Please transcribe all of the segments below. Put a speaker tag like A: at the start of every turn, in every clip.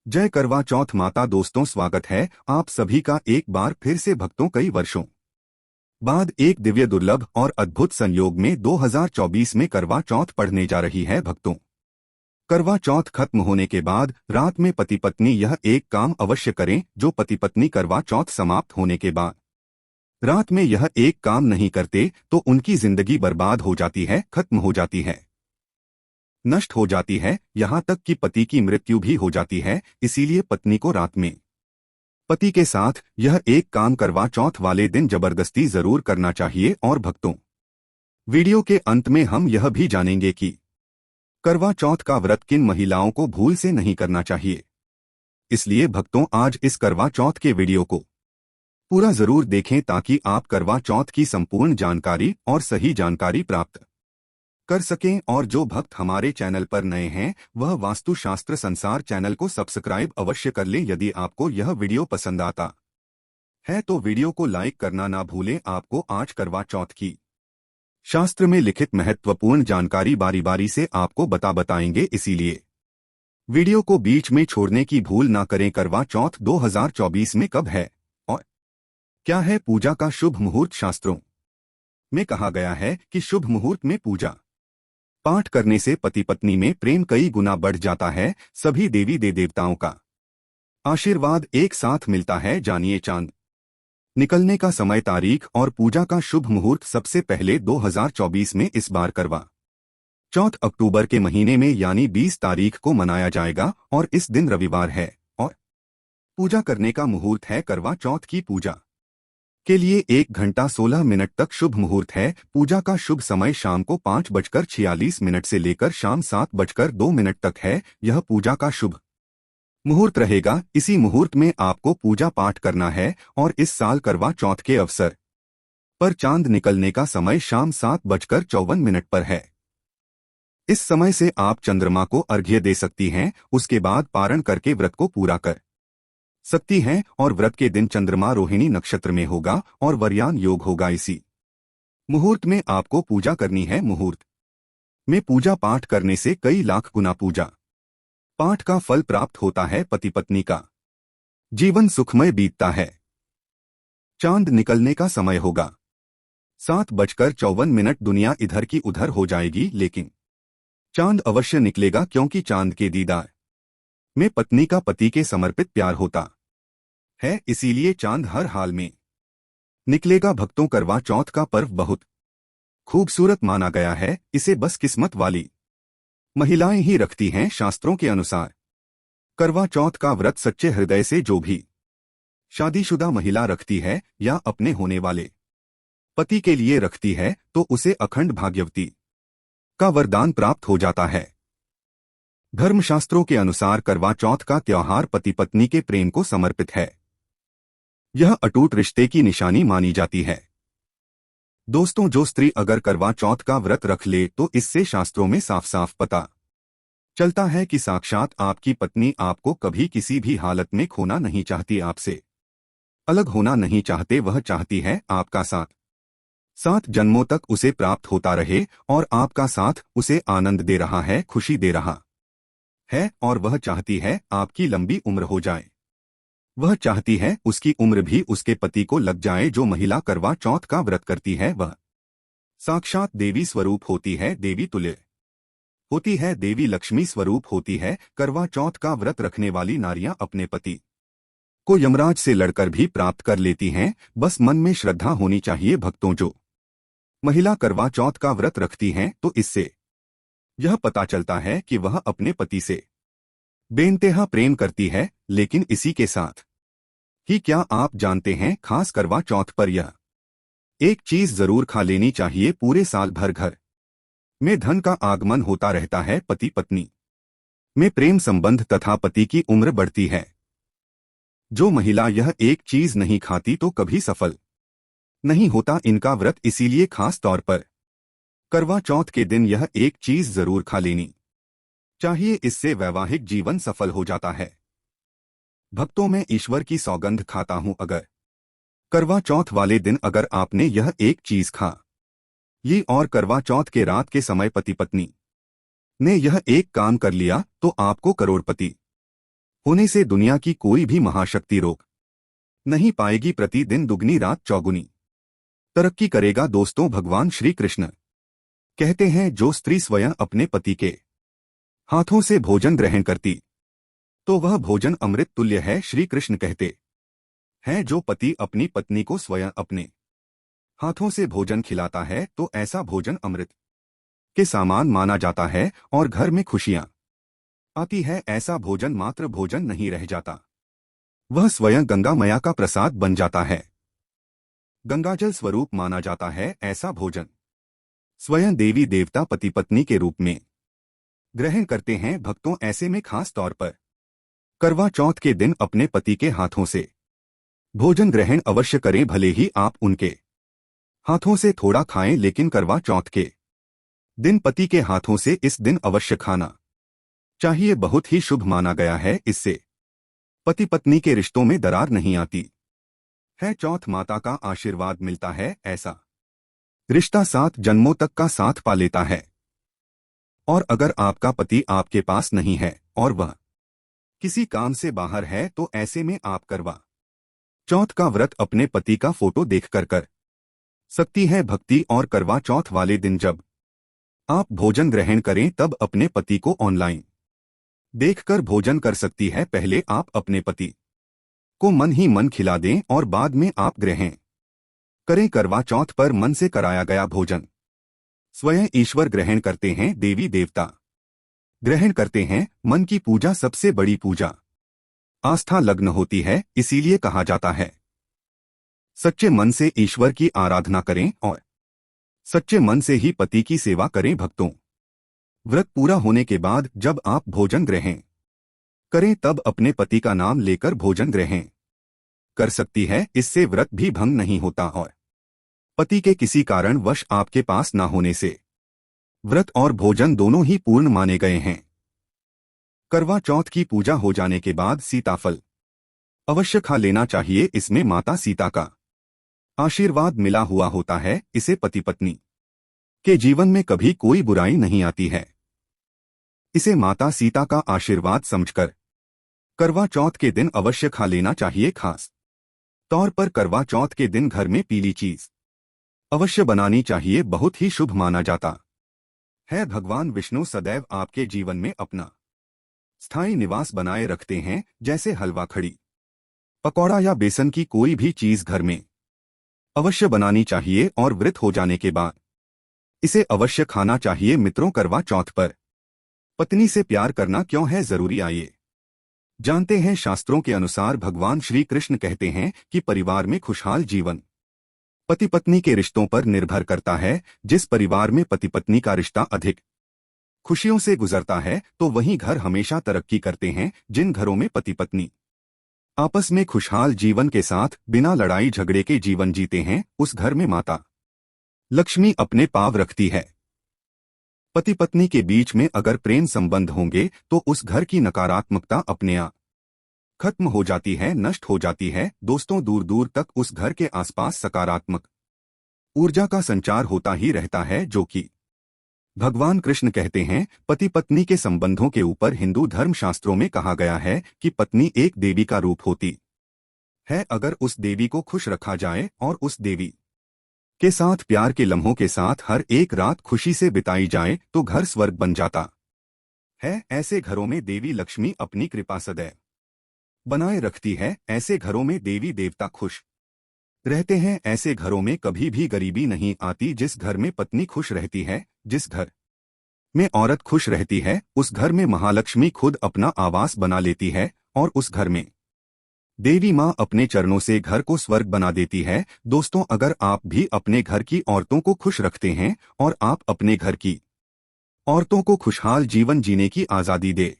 A: जय करवा चौथ माता। दोस्तों, स्वागत है आप सभी का एक बार फिर से भक्तों कई वर्षों बाद एक दिव्य दुर्लभ और अद्भुत संयोग में 2024 में करवा चौथ पढ़ने जा रही है। भक्तों, करवा चौथ खत्म होने के बाद रात में पति पत्नी यह एक काम अवश्य करें। जो पति पत्नी करवा चौथ समाप्त होने के बाद रात में यह एक काम नहीं करते तो उनकी जिंदगी बर्बाद हो जाती है, खत्म हो जाती है, नष्ट हो जाती है, यहाँ तक कि पति की मृत्यु भी हो जाती है। इसीलिए पत्नी को रात में पति के साथ यह एक काम करवा चौथ वाले दिन जबरदस्ती जरूर करना चाहिए। और भक्तों, वीडियो के अंत में हम यह भी जानेंगे कि करवा चौथ का व्रत किन महिलाओं को भूल से नहीं करना चाहिए। इसलिए भक्तों, आज इस करवा चौथ के वीडियो को पूरा जरूर देखें ताकि आप करवा चौथ की संपूर्ण जानकारी और सही जानकारी प्राप्त कर सकें। और जो भक्त हमारे चैनल पर नए हैं वह वास्तुशास्त्र संसार चैनल को सब्सक्राइब अवश्य कर लें। यदि आपको यह वीडियो पसंद आता है तो वीडियो को लाइक करना ना भूलें। आपको आज करवा चौथ की शास्त्र में लिखित महत्वपूर्ण जानकारी बारी बारी से आपको बताएंगे, इसीलिए वीडियो को बीच में छोड़ने की भूल ना करें। करवा चौथ 2024 में कब है और क्या है पूजा का शुभ मुहूर्त? शास्त्रों में कहा गया है कि शुभ मुहूर्त में पूजा पाठ करने से पति पत्नी में प्रेम कई गुना बढ़ जाता है। सभी देवी देवताओं का आशीर्वाद एक साथ मिलता है। जानिए चांद निकलने का समय, तारीख और पूजा का शुभ मुहूर्त। सबसे पहले 2024 में इस बार करवा चौथ अक्टूबर के महीने में यानी 20 तारीख को मनाया जाएगा और इस दिन रविवार है और पूजा करने का मुहूर्त है। करवा चौथ की पूजा के लिए 1 घंटा 16 मिनट तक शुभ मुहूर्त है। पूजा का शुभ समय शाम को 5:46 से लेकर शाम 7:02 तक है। यह पूजा का शुभ मुहूर्त रहेगा। इसी मुहूर्त में आपको पूजा पाठ करना है। और इस साल करवा चौथ के अवसर पर चांद निकलने का समय शाम 7:54 पर है। इस समय से आप चंद्रमा को अर्घ्य दे सकती हैं। उसके बाद पारण करके व्रत को पूरा कर सकती हैं। और व्रत के दिन चंद्रमा रोहिणी नक्षत्र में होगा और वरयान योग होगा। इसी मुहूर्त में आपको पूजा करनी है। मुहूर्त में पूजा पाठ करने से कई लाख गुना पूजा पाठ का फल प्राप्त होता है। पति पत्नी का जीवन सुखमय बीतता है। चांद निकलने का समय होगा 7:54। दुनिया इधर की उधर हो जाएगी, लेकिन चांद अवश्य निकलेगा, क्योंकि चांद के दीदार में पत्नी का पति के समर्पित प्यार होता है। इसीलिए चांद हर हाल में निकलेगा। भक्तों, करवा चौथ का पर्व बहुत खूबसूरत माना गया है। इसे बस किस्मत वाली महिलाएं ही रखती हैं। शास्त्रों के अनुसार करवा चौथ का व्रत सच्चे हृदय से जो भी शादीशुदा महिला रखती है या अपने होने वाले पति के लिए रखती है तो उसे अखंड भाग्यवती का वरदान प्राप्त हो जाता है। धर्मशास्त्रों के अनुसार करवा चौथ का त्योहार पति पत्नी के प्रेम को समर्पित है। यह अटूट रिश्ते की निशानी मानी जाती है। दोस्तों, जो स्त्री अगर करवा चौथ का व्रत रख ले तो इससे शास्त्रों में साफ साफ पता चलता है कि साक्षात आपकी पत्नी आपको कभी किसी भी हालत में खोना नहीं चाहती, आपसे अलग होना नहीं चाहते। वह चाहती है आपका साथ 7 जन्मों तक उसे प्राप्त होता रहे और आपका साथ उसे आनंद दे रहा है, खुशी दे रहा है। और वह चाहती है आपकी लंबी उम्र हो जाए। वह चाहती है उसकी उम्र भी उसके पति को लग जाए। जो महिला करवा चौथ का व्रत करती है वह साक्षात देवी स्वरूप होती है, देवी तुल्य होती है, देवी लक्ष्मी स्वरूप होती है। करवा चौथ का व्रत रखने वाली नारियां अपने पति को यमराज से लड़कर भी प्राप्त कर लेती हैं। बस मन में श्रद्धा होनी चाहिए। भक्तों, जो महिला करवा चौथ का व्रत रखती हैं तो इससे यह पता चलता है कि वह अपने पति से बेइंतहा प्रेम करती है। लेकिन इसी के साथ ही क्या आप जानते हैं, खास करवा चौथ पर यह एक चीज जरूर खा लेनी चाहिए। पूरे साल भर घर में धन का आगमन होता रहता है। पति पत्नी में प्रेम संबंध तथा पति की उम्र बढ़ती है। जो महिला यह एक चीज नहीं खाती तो कभी सफल नहीं होता इनका व्रत। इसीलिए खास तौर पर करवा चौथ के दिन यह एक चीज जरूर खा लेनी चाहिए। इससे वैवाहिक जीवन सफल हो जाता है। भक्तों, मैं ईश्वर की सौगंध खाता हूं, अगर करवा चौथ वाले दिन अगर आपने यह एक चीज खा ली और करवा चौथ के रात के समय पति पत्नी ने यह एक काम कर लिया तो आपको करोड़पति होने से दुनिया की कोई भी महाशक्ति रोक नहीं पाएगी। प्रतिदिन दुगनी रात चौगुनी तरक्की करेगा। दोस्तों, भगवान श्री कृष्ण कहते हैं, जो स्त्री स्वयं अपने पति के हाथों से भोजन ग्रहण करती तो वह भोजन अमृत तुल्य है। श्री कृष्ण कहते हैं, जो पति अपनी पत्नी को स्वयं अपने हाथों से भोजन खिलाता है तो ऐसा भोजन अमृत के समान माना जाता है और घर में खुशियां आती है। ऐसा भोजन मात्र भोजन नहीं रह जाता, वह स्वयं गंगा मैया का प्रसाद बन जाता है। गंगाजल स्वरूप माना जाता है। ऐसा भोजन स्वयं देवी देवता पति पत्नी के रूप में ग्रहण करते हैं। भक्तों, ऐसे में खास तौर पर करवा चौथ के दिन अपने पति के हाथों से भोजन ग्रहण अवश्य करें। भले ही आप उनके हाथों से थोड़ा खाएं, लेकिन करवा चौथ के दिन पति के हाथों से इस दिन अवश्य खाना चाहिए। बहुत ही शुभ माना गया है। इससे पति पत्नी के रिश्तों में दरार नहीं आती है। चौथ माता का आशीर्वाद मिलता है। ऐसा रिश्ता 7 जन्मों तक का साथ पा लेता है। और अगर आपका पति आपके पास नहीं है और वह किसी काम से बाहर है तो ऐसे में आप करवा चौथ का व्रत अपने पति का फोटो देखकर कर सकती है। भक्ति और करवा चौथ वाले दिन जब आप भोजन ग्रहण करें तब अपने पति को ऑनलाइन देखकर भोजन कर सकती है। पहले आप अपने पति को मन ही मन खिला दें और बाद में आप ग्रहण करें। करवा चौथ पर मन से कराया गया भोजन स्वयं ईश्वर ग्रहण करते हैं। देवी देवता ग्रहण करते हैं। मन की पूजा सबसे बड़ी पूजा आस्था लग्न होती है। इसीलिए कहा जाता है, सच्चे मन से ईश्वर की आराधना करें और सच्चे मन से ही पति की सेवा करें। भक्तों, व्रत पूरा होने के बाद जब आप भोजन ग्रहण करें तब अपने पति का नाम लेकर भोजन ग्रहण कर सकती है। इससे व्रत भी भंग नहीं होता और पति के किसी कारणवश आपके पास न होने से व्रत और भोजन दोनों ही पूर्ण माने गए हैं। करवा चौथ की पूजा हो जाने के बाद सीताफल अवश्य खा लेना चाहिए। इसमें माता सीता का आशीर्वाद मिला हुआ होता है। इसे पति पत्नी के जीवन में कभी कोई बुराई नहीं आती है। इसे माता सीता का आशीर्वाद समझकर करवा चौथ के दिन अवश्य खा लेना चाहिए। खास तौर पर करवा चौथ के दिन घर में पीली चीज अवश्य बनानी चाहिए। बहुत ही शुभ माना जाता है। भगवान विष्णु सदैव आपके जीवन में अपना स्थायी निवास बनाए रखते हैं। जैसे हलवा, खड़ी पकौड़ा या बेसन की कोई भी चीज घर में अवश्य बनानी चाहिए और व्रत हो जाने के बाद इसे अवश्य खाना चाहिए। मित्रों, करवा चौथ पर पत्नी से प्यार करना क्यों है जरूरी, आइए जानते हैं। शास्त्रों के अनुसार भगवान श्री कृष्ण कहते हैं कि परिवार में खुशहाल जीवन पति पत्नी के रिश्तों पर निर्भर करता है। जिस परिवार में पति पत्नी का रिश्ता अधिक खुशियों से गुजरता है तो वहीं घर हमेशा तरक्की करते हैं। जिन घरों में पति पत्नी आपस में खुशहाल जीवन के साथ बिना लड़ाई झगड़े के जीवन जीते हैं, उस घर में माता लक्ष्मी अपने पांव रखती है। पति पत्नी के बीच में अगर प्रेम संबंध होंगे तो उस घर की नकारात्मकता अपने आप खत्म हो जाती है, नष्ट हो जाती है। दोस्तों, दूर दूर तक उस घर के आसपास सकारात्मक ऊर्जा का संचार होता ही रहता है, जो कि भगवान कृष्ण कहते हैं। पति पत्नी के संबंधों के ऊपर हिंदू धर्म शास्त्रों में कहा गया है कि पत्नी एक देवी का रूप होती है। अगर उस देवी को खुश रखा जाए और उस देवी के साथ प्यार के लम्हों के साथ हर एक रात खुशी से बिताई जाए तो घर स्वर्ग बन जाता है। ऐसे घरों में देवी लक्ष्मी अपनी कृपा सदैव बनाए रखती है। ऐसे घरों में देवी देवता खुश रहते हैं। ऐसे घरों में कभी भी गरीबी नहीं आती। जिस घर में पत्नी खुश रहती है, जिस घर में औरत खुश रहती है, उस घर में महालक्ष्मी खुद अपना आवास बना लेती है और उस घर में देवी माँ अपने चरणों से घर को स्वर्ग बना देती है। दोस्तों, अगर आप भी अपने घर की औरतों को खुश रखते हैं और आप अपने घर की औरतों को खुशहाल जीवन जीने की आज़ादी दे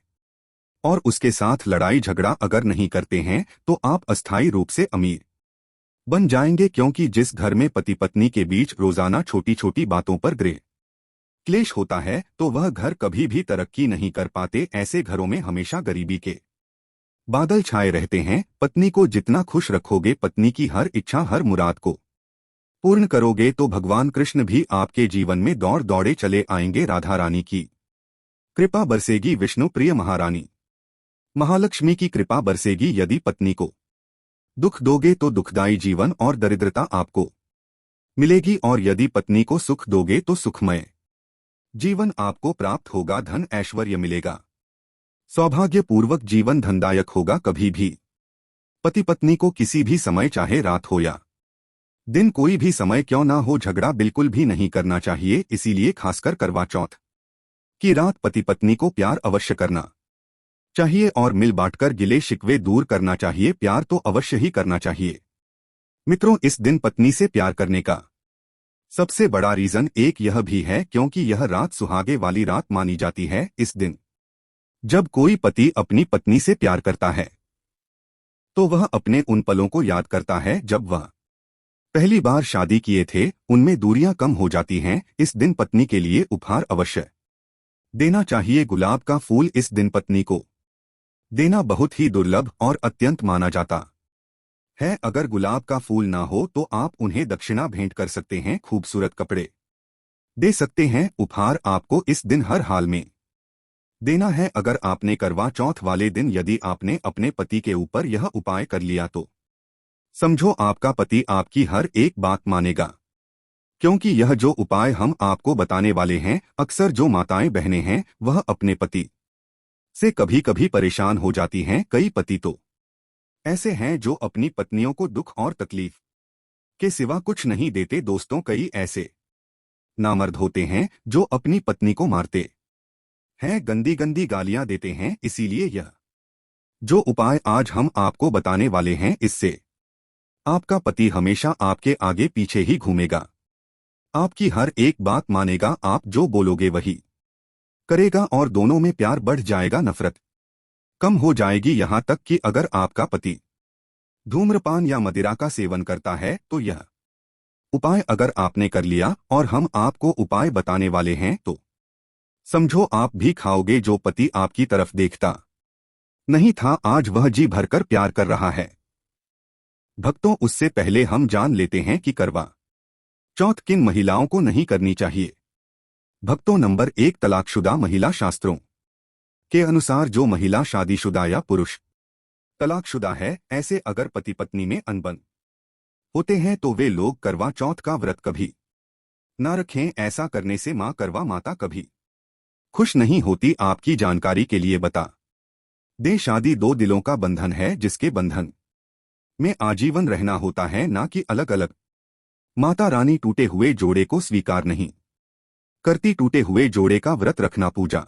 A: और उसके साथ लड़ाई झगड़ा अगर नहीं करते हैं तो आप अस्थायी रूप से अमीर बन जाएंगे। क्योंकि जिस घर में पति पत्नी के बीच रोजाना छोटी छोटी बातों पर गृह क्लेश होता है तो वह घर कभी भी तरक्की नहीं कर पाते। ऐसे घरों में हमेशा गरीबी के बादल छाए रहते हैं। पत्नी को जितना खुश रखोगे, पत्नी की हर इच्छा हर मुराद को पूर्ण करोगे तो भगवान कृष्ण भी आपके जीवन में दौड़ दौड़े चले आएंगे। राधा रानी की कृपा बरसेगी, विष्णु प्रिय महारानी महालक्ष्मी की कृपा बरसेगी यदि पत्नी को दुख दोगे तो दुखदायी जीवन और दरिद्रता आपको मिलेगी, और यदि पत्नी को सुख दोगे तो सुखमय जीवन आपको प्राप्त होगा, धन ऐश्वर्य मिलेगा, सौभाग्यपूर्वक जीवन धनदायक होगा। कभी भी पति पत्नी को किसी भी समय, चाहे रात हो या दिन, कोई भी समय क्यों ना हो, झगड़ा बिल्कुल भी नहीं करना चाहिए। इसीलिए खासकर करवा चौथ की रात पति पत्नी को प्यार अवश्य करना चाहिए और मिल बांटकर गिले शिकवे दूर करना चाहिए। प्यार तो अवश्य ही करना चाहिए। मित्रों, इस दिन पत्नी से प्यार करने का सबसे बड़ा रीजन एक यह भी है क्योंकि यह रात सुहागे वाली रात मानी जाती है। इस दिन जब कोई पति अपनी पत्नी से प्यार करता है तो वह अपने उन पलों को याद करता है जब वह पहली बार शादी किए थे। उनमें दूरियां कम हो जाती हैं। इस दिन पत्नी के लिए उपहार अवश्य देना चाहिए। गुलाब का फूल इस दिन पत्नी को देना बहुत ही दुर्लभ और अत्यंत माना जाता है। अगर गुलाब का फूल ना हो तो आप उन्हें दक्षिणा भेंट कर सकते हैं, खूबसूरत कपड़े दे सकते हैं। उपहार आपको इस दिन हर हाल में देना है। अगर आपने करवा चौथ वाले दिन यदि आपने अपने पति के ऊपर यह उपाय कर लिया तो समझो आपका पति आपकी हर एक बात मानेगा, क्योंकि यह जो उपाय हम आपको बताने वाले हैं, अक्सर जो माताएं बहनें हैं वह अपने पति से कभी कभी परेशान हो जाती हैं। कई पति तो ऐसे हैं जो अपनी पत्नियों को दुख और तकलीफ के सिवा कुछ नहीं देते। दोस्तों, कई ऐसे नामर्द होते हैं जो अपनी पत्नी को मारते हैं, गंदी गंदी गालियां देते हैं। इसीलिए यह जो उपाय आज हम आपको बताने वाले हैं, इससे आपका पति हमेशा आपके आगे पीछे ही घूमेगा, आपकी हर एक बात मानेगा, आप जो बोलोगे वही करेगा और दोनों में प्यार बढ़ जाएगा, नफरत कम हो जाएगी। यहां तक कि अगर आपका पति धूम्रपान या मदिरा का सेवन करता है तो यह उपाय अगर आपने कर लिया और हम आपको उपाय बताने वाले हैं तो समझो आप भी खाओगे। जो पति आपकी तरफ देखता नहीं था, आज वह जी भरकर प्यार कर रहा है। भक्तों, उससे पहले हम जान लेते हैं कि करवा चौथ किन महिलाओं को नहीं करनी चाहिए। भक्तों, नंबर 1, तलाकशुदा महिला। शास्त्रों के अनुसार जो महिला शादीशुदा या पुरुष तलाकशुदा है, ऐसे अगर पति पत्नी में अनबन होते हैं तो वे लोग करवा चौथ का व्रत कभी ना रखें। ऐसा करने से मां करवा माता कभी खुश नहीं होती। आपकी जानकारी के लिए बता दें, शादी दो दिलों का बंधन है जिसके बंधन में आजीवन रहना होता है, ना कि अलग अलग। माता रानी टूटे हुए जोड़े को स्वीकार नहीं करती। टूटे हुए जोड़े का व्रत रखना, पूजा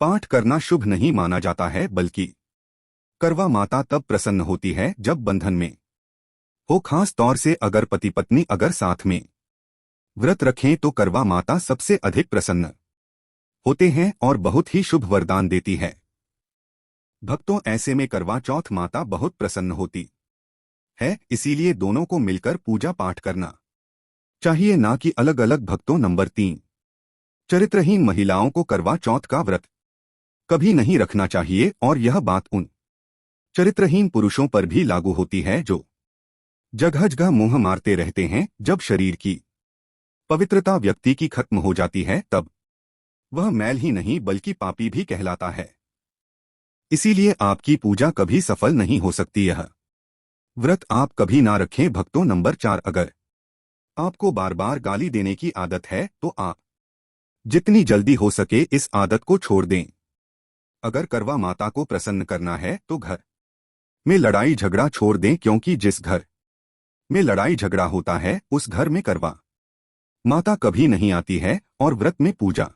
A: पाठ करना शुभ नहीं माना जाता है, बल्कि करवा माता तब प्रसन्न होती है जब बंधन में हो। खास तौर से अगर पति पत्नी अगर साथ में व्रत रखें तो करवा माता सबसे अधिक प्रसन्न होते हैं और बहुत ही शुभ वरदान देती है। भक्तों, ऐसे में करवा चौथ माता बहुत प्रसन्न होती है, इसीलिए दोनों को मिलकर पूजा पाठ करना चाहिए, ना कि अलग अलग। भक्तों, नंबर 3, चरित्रहीन महिलाओं को करवा चौथ का व्रत कभी नहीं रखना चाहिए, और यह बात उन चरित्रहीन पुरुषों पर भी लागू होती है जो जगह जगह मुंह मारते रहते हैं। जब शरीर की पवित्रता व्यक्ति की खत्म हो जाती है तब वह मैल ही नहीं बल्कि पापी भी कहलाता है। इसीलिए आपकी पूजा कभी सफल नहीं हो सकती। यह व्रत आप कभी ना रखें। भक्तों, नंबर 4, अगर आपको बार बार गाली देने की आदत है तो आप जितनी जल्दी हो सके इस आदत को छोड़ दें। अगर करवा माता को प्रसन्न करना है तो घर में लड़ाई झगड़ा छोड़ दें, क्योंकि जिस घर में लड़ाई झगड़ा होता है उस घर में करवा माता कभी नहीं आती है। और व्रत में पूजा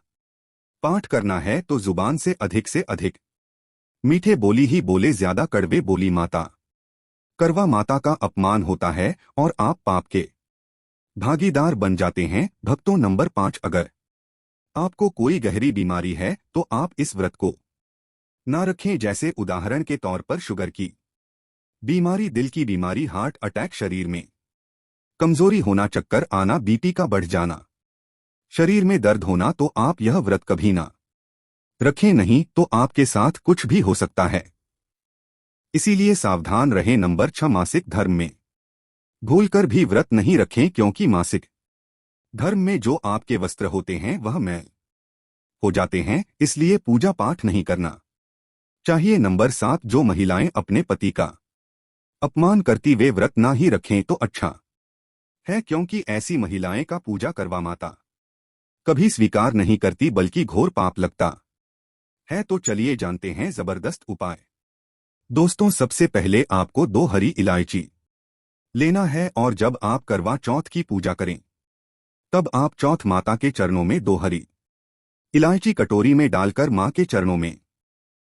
A: पाठ करना है तो जुबान से अधिक मीठे बोली ही बोले, ज्यादा कड़वे बोली माता करवा माता का अपमान होता है और आप पाप के भागीदार बन जाते हैं। भक्तों, नंबर 5, अगर आपको कोई गहरी बीमारी है तो आप इस व्रत को ना रखें। जैसे उदाहरण के तौर पर शुगर की बीमारी, दिल की बीमारी, हार्ट अटैक, शरीर में कमजोरी होना, चक्कर आना, बीपी का बढ़ जाना, शरीर में दर्द होना, तो आप यह व्रत कभी ना रखें, नहीं तो आपके साथ कुछ भी हो सकता है। इसीलिए सावधान रहें। नंबर 6, मासिक धर्म में भूलकर भी व्रत नहीं रखें, क्योंकि मासिक धर्म में जो आपके वस्त्र होते हैं वह मैल हो जाते हैं, इसलिए पूजा पाठ नहीं करना चाहिए नंबर 7, जो महिलाएं अपने पति का अपमान करती वे व्रत ना ही रखें तो अच्छा है, क्योंकि ऐसी महिलाएं का पूजा करवा माता कभी स्वीकार नहीं करती बल्कि घोर पाप लगता है। तो चलिए जानते हैं जबरदस्त उपाय। दोस्तों, सबसे पहले आपको 2 हरी इलायची लेना है और जब आप करवा चौथ की पूजा करें तब आप चौथ माता के चरणों में 2 हरी इलायची कटोरी में डालकर मां के चरणों में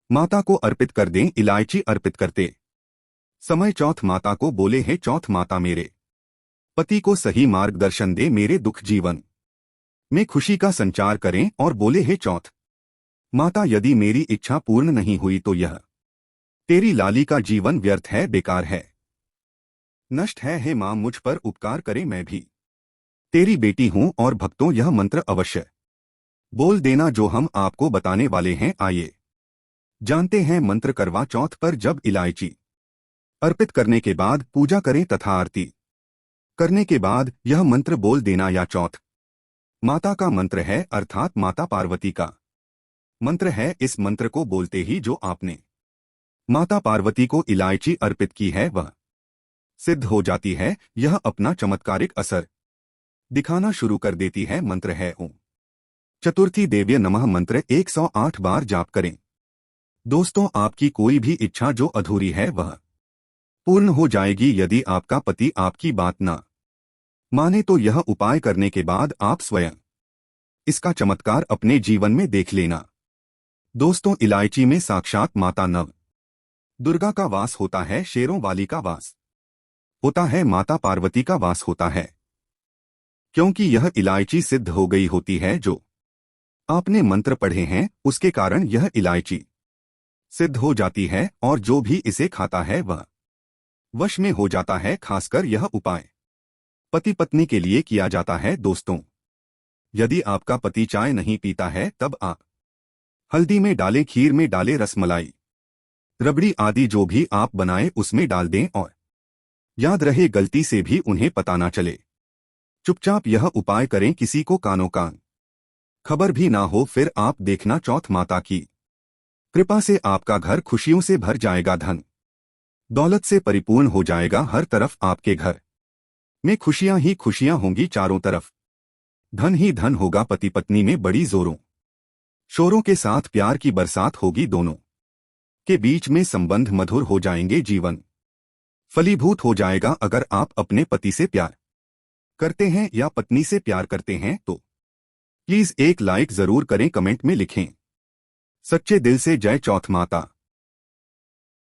A: माता को अर्पित कर दें। इलायची अर्पित करते समय चौथ माता को बोले, हे चौथ माता, मेरे पति को सही मार्गदर्शन दे, मेरे दुख जीवन में खुशी का संचार करें। और बोले, हे चौथ माता, यदि मेरी इच्छा पूर्ण नहीं हुई तो यह तेरी लाली का जीवन व्यर्थ है, बेकार है, नष्ट है। हे मां, मुझ पर उपकार करे, मैं भी तेरी बेटी हूं। और भक्तों, यह मंत्र अवश्य बोल देना जो हम आपको बताने वाले हैं। आइए जानते हैं मंत्र। करवा चौथ पर जब इलायची अर्पित करने के बाद पूजा करें तथा आरती करने के बाद यह मंत्र बोल देना। या चौथ माता का मंत्र है, अर्थात माता पार्वती का मंत्र है। इस मंत्र को बोलते ही जो आपने माता पार्वती को इलायची अर्पित की है वह सिद्ध हो जाती है। यह अपना चमत्कारिक असर दिखाना शुरू कर देती है। मंत्र है ओम चतुर्थी देव्य नमः। मंत्र 108 बार जाप करें। दोस्तों, आपकी कोई भी इच्छा जो अधूरी है वह पूर्ण हो जाएगी। यदि आपका पति आपकी बात न माने तो यह उपाय करने के बाद आप स्वयं इसका चमत्कार अपने जीवन में देख लेना। दोस्तों, इलायची में साक्षात माता नव दुर्गा का वास होता है, शेरों वाली का वास होता है, माता पार्वती का वास होता है। क्योंकि यह इलायची सिद्ध हो गई होती है, जो आपने मंत्र पढ़े हैं उसके कारण यह इलायची सिद्ध हो जाती है और जो भी इसे खाता है वह वश में हो जाता है। खासकर यह उपाय पति पत्नी के लिए किया जाता है। दोस्तों, यदि आपका पति चाय नहीं पीता है तब आप हल्दी में डालें, खीर में डालें, रसमलाई, रबड़ी आदि जो भी आप बनाएं उसमें डाल दें और याद रहे गलती से भी उन्हें पता ना चले। चुपचाप यह उपाय करें, किसी को कानो कान खबर भी ना हो। फिर आप देखना, चौथ माता की कृपा से आपका घर खुशियों से भर जाएगा, धन दौलत से परिपूर्ण हो जाएगा। हर तरफ आपके घर में खुशियां ही खुशियां होंगी, चारों तरफ धन ही धन होगा। पति पत्नी में बड़ी जोरों शोरों के साथ प्यार की बरसात होगी, दोनों के बीच में संबंध मधुर हो जाएंगे, जीवन फलीभूत हो जाएगा। अगर आप अपने पति से प्यार करते हैं या पत्नी से प्यार करते हैं तो प्लीज एक लाइक जरूर करें, कमेंट में लिखें, सच्चे दिल से जय चौथ माता।